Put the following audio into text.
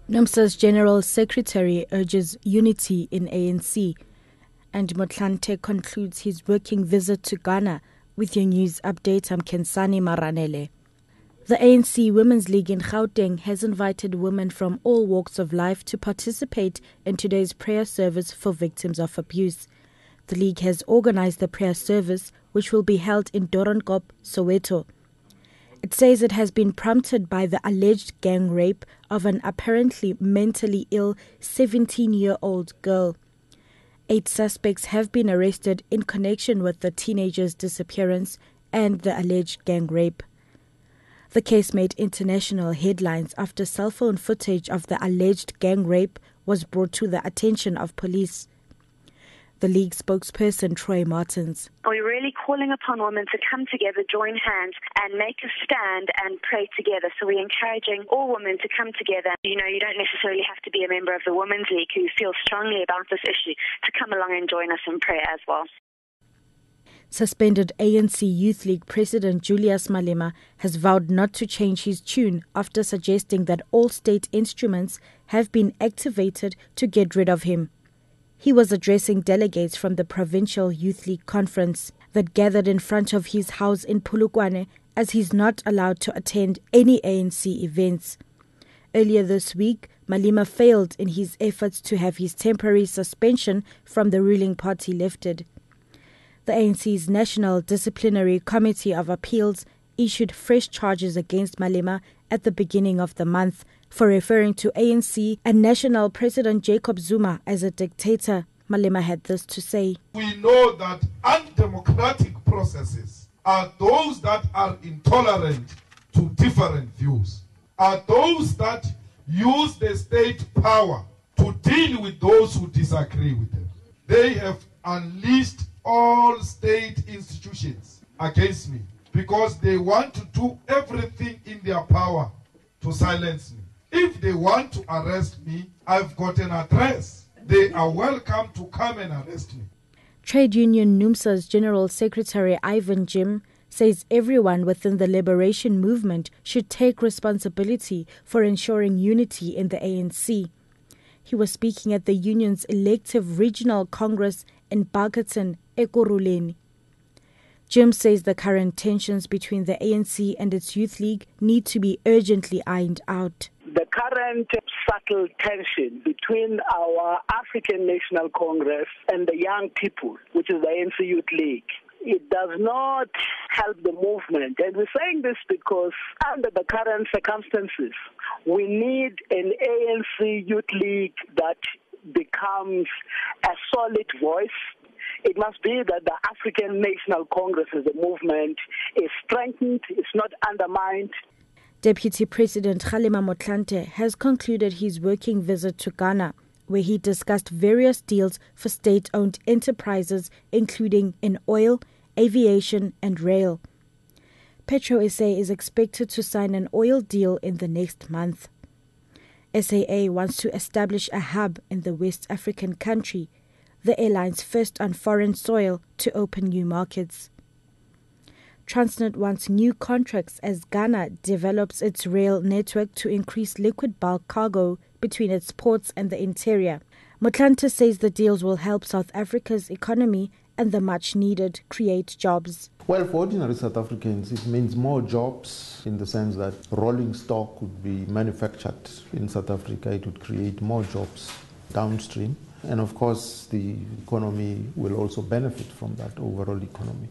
NUMSA's General Secretary urges unity in ANC, and Motlanthe concludes his working visit to Ghana. With your news update, I'm Kensani Maranele. The ANC Women's League in Gauteng has invited women from all walks of life to participate in today's prayer service for victims of abuse. The league has organized the prayer service, which will be held in Doornkop, Soweto. It says it has been prompted by the alleged gang rape of an apparently mentally ill 17-year-old girl. 8 suspects have been arrested in connection with the teenager's disappearance and the alleged gang rape. The case made international headlines after cell phone footage of the alleged gang rape was brought to the attention of police. The league spokesperson Troy Martins. We're really calling upon women to come together, join hands and make a stand and pray together. So we're encouraging all women to come together. You don't necessarily have to be a member of the Women's League who feel strongly about this issue to come along and join us in prayer as well. Suspended ANC Youth League President Julius Malema has vowed not to change his tune after suggesting that all state instruments have been activated to get rid of him. He was addressing delegates from the Provincial Youth League Conference that gathered in front of his house in Polokwane, as he's not allowed to attend any ANC events. Earlier this week, Malema failed in his efforts to have his temporary suspension from the ruling party lifted. The ANC's National Disciplinary Committee of Appeals issued fresh charges against Malema at the beginning of the month for referring to ANC and National President Jacob Zuma as a dictator. Malema had this to say. We know that undemocratic processes are those that are intolerant to different views, are those that use the state power to deal with those who disagree with them. They have unleashed all state institutions against me because they want to do everything in their power to silence me. If they want to arrest me, I've got an address. They are welcome to come and arrest me. Trade Union NUMSA's General Secretary Ivan Jim says everyone within the liberation movement should take responsibility for ensuring unity in the ANC. He was speaking at the union's elective regional congress in Barkerton, Ekurhuleni. Jim says the current tensions between the ANC and its youth league need to be urgently ironed out. The current subtle tension between our African National Congress and the young people, which is the ANC Youth League, it does not help the movement. And we're saying this because under the current circumstances, we need an ANC Youth League that becomes a solid voice. It must be that the African National Congress as a movement is strengthened, it's not undermined. Deputy President Kgalema Motlanthe has concluded his working visit to Ghana, where he discussed various deals for state-owned enterprises, including in oil, aviation and rail. PetroSA is expected to sign an oil deal in the next month. SAA wants to establish a hub in the West African country, the airline's first on foreign soil, to open new markets. Transnet wants new contracts as Ghana develops its rail network to increase liquid bulk cargo between its ports and the interior. Motlanthe says the deals will help South Africa's economy and the much-needed create jobs. Well, for ordinary South Africans, it means more jobs in the sense that rolling stock would be manufactured in South Africa. It would create more jobs downstream. And of course, the economy will also benefit from that overall economy.